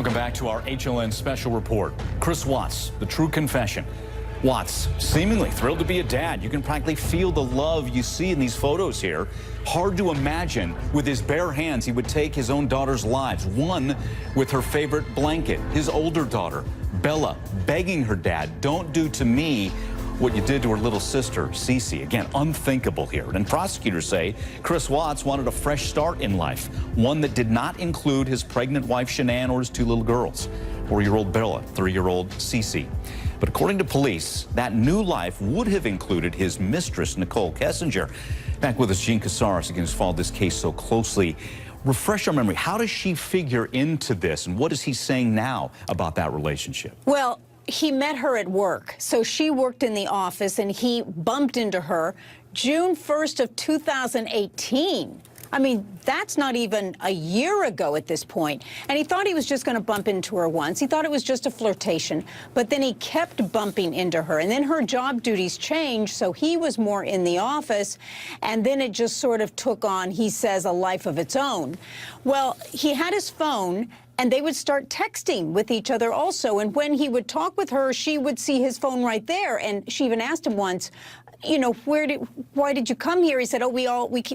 Welcome back to our HLN special report. Chris Watts, the true confession. Watts, seemingly thrilled to be a dad. You can practically feel the love you see in these photos here. Hard to imagine with his bare hands he would take his own daughter's lives, one with her favorite blanket. His older daughter, Bella, begging her dad, don't do to me what you did to her little sister, Cece. Again, unthinkable here. And prosecutors say Chris Watts wanted a fresh start in life, one that did not include his pregnant wife, Shanann, or his two little girls, 4-year-old Bella, 3-year-old Cece. But according to police, that new life would have included his mistress, Nicole Kessinger. Back with us, Gene Casares, again, who's followed this case so closely. Refresh our memory. How does she figure into this, and what is he saying now about that relationship? Well, he met her at work. So she worked in the office, and he bumped into her June 1st of 2018. I mean, that's not even a year ago at this point. And he thought he was just going to bump into her once. He thought it was just a flirtation. But then he kept bumping into her. And then her job duties changed, so he was more in the office. And then it just sort of took on, he says, a life of its own. Well, he had his phone, and they would start texting with each other also. And when he would talk with her, she would see his phone right there. And she even asked him once, you know, why did you come here? He said, oh, we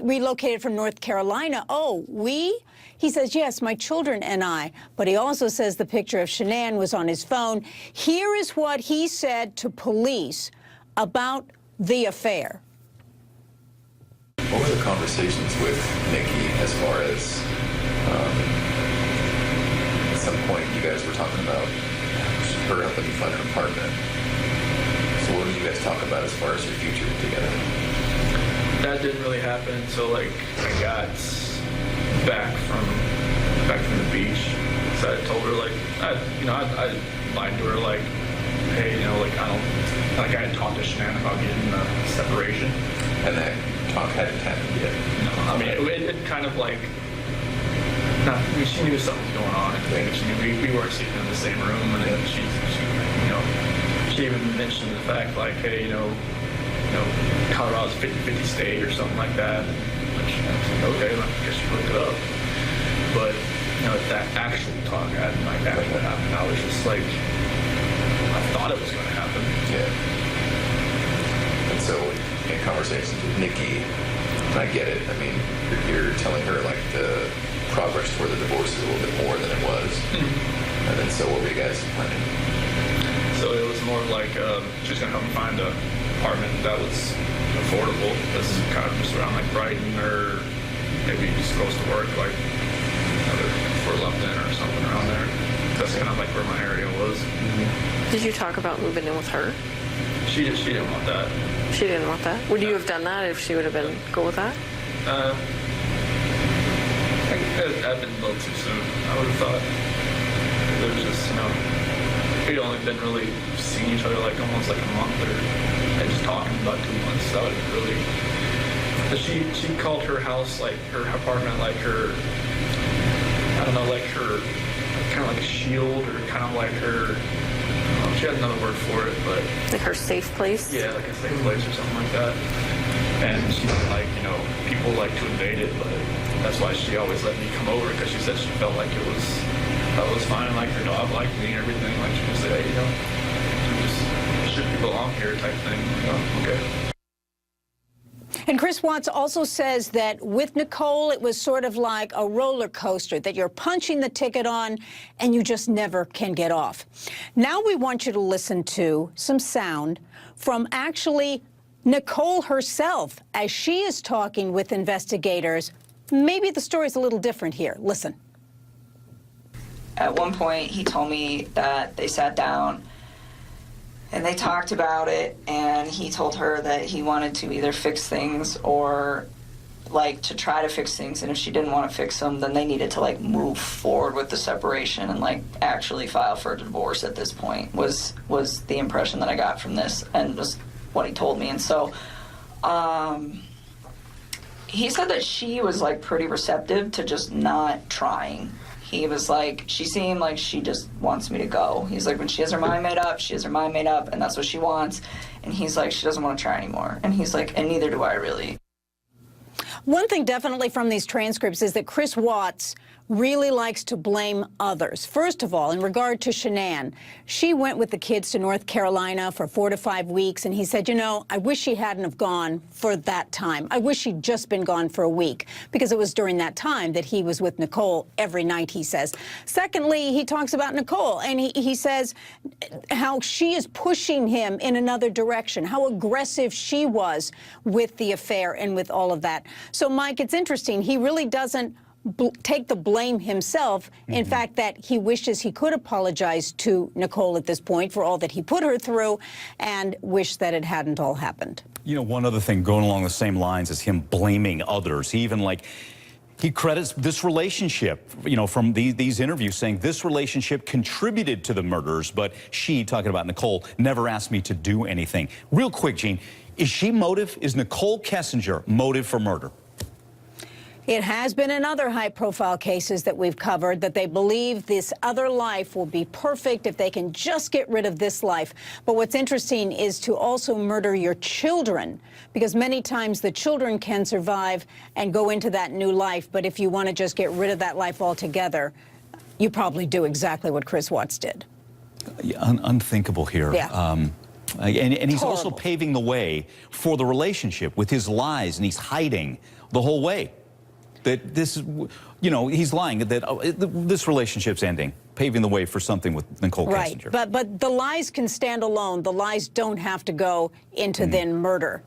relocated from North Carolina. Oh, we? He says, yes, my children and I. But he also says the picture of Shanann was on his phone. Here is what he said to police about the affair. What were the conversations with Nikki as far as, at some point you guys were talking about her helping you find an apartment? So what did you guys talk about as far as your future together? That didn't really happen until like I got back from the beach. So I told her like I lied to her like, hey, you know, like I had talked to Shanann about getting a separation. And that talk hadn't happened yet. No, I mean it kind of like she knew something was going on. I think she knew we weren't sleeping in the same room, and then she you know. She even mentioned the fact, like, hey, you know, Colorado's 50-50 state or something like that. Which I was like, okay, I guess you looked it up. But, you know, that actual talk hadn't like actually happened. I was just like, I thought it was going to happen. Yeah. And so in conversations with Nikki, and I get it. I mean, you're telling her like the progress toward the divorce is a little bit more than it was. And then so what were you guys planning? So it was more like she's going to help me find an apartment that was affordable. This is kind of just around like Brighton or maybe just close to work, like Fort Lupton or something around there. That's kind of like where my area was. Did you talk about moving in with her? She didn't want that. She didn't want that? Would you have done that if she would have been cool with that? I've been a little too soon. I would have thought it was just, you know, we'd only been really seeing each other like almost like a month or just talking about 2 months. That would really. But she called her house like her apartment like her. I don't know, like her kind of like a shield or kind of like her. She had another word for it, but like her safe place. Yeah, like a safe place or something like that. And she's like, you know, people like to invade it, but that's why she always let me come over because she said she felt like it was fine, like her dog liked me and everything. Like she would say, hey, you know, you just should belong here type thing. You know, okay. And Chris Watts also says that with Nicole, it was sort of like a roller coaster that you're punching the ticket on and you just never can get off. Now we want you to listen to some sound from actually Nicole herself as she is talking with investigators. Maybe the story's a little different here. Listen. At one point, he told me that they sat down and they talked about it, and he told her that he wanted to either fix things or, like, to try to fix things, and if she didn't want to fix them, then they needed to, like, move forward with the separation and, like, actually file for a divorce at this point was the impression that I got from this and was what he told me. And so, he said that she was, like, pretty receptive to just not trying. He was like, she seemed like she just wants me to go. He's like, when she has her mind made up, she has her mind made up, and that's what she wants. And he's like, she doesn't want to try anymore. And he's like, and neither do I really. One thing definitely from these transcripts is that Chris Watts really likes to blame others. First of all, in regard to Shanann, she went with the kids to North Carolina for 4 to 5 weeks, and he said, you know, I wish she hadn't have gone for that time. I wish she'd just been gone for a week, because it was during that time that he was with Nicole every night, he says. Secondly, he talks about Nicole, and he says how she is pushing him in another direction, how aggressive she was with the affair and with all of that. So, Mike, it's interesting. He really doesn't take the blame himself. In fact, that he wishes he could apologize to Nicole at this point for all that he put her through, and wish that it hadn't all happened. You know, one other thing going along the same lines is him blaming others. He even, like, he credits this relationship, you know, from these interviews, saying this relationship contributed to the murders, but she, talking about Nicole, never asked me to do anything. Real quick, Gene, is she motive? Is Nicole Kessinger motive for murder? It has been in other high-profile cases that we've covered that they believe this other life will be perfect if they can just get rid of this life. But what's interesting is to also murder your children, because many times the children can survive and go into that new life. But if you want to just get rid of that life altogether, you probably do exactly what Chris Watts did. Unthinkable here. Yeah. And he's also paving the way for the relationship with his lies, and he's hiding the whole way. That this is, you know, he's lying that this relationship's ending, paving the way for something with Nicole Kessinger. Right, but the lies can stand alone. The lies don't have to go into then murder.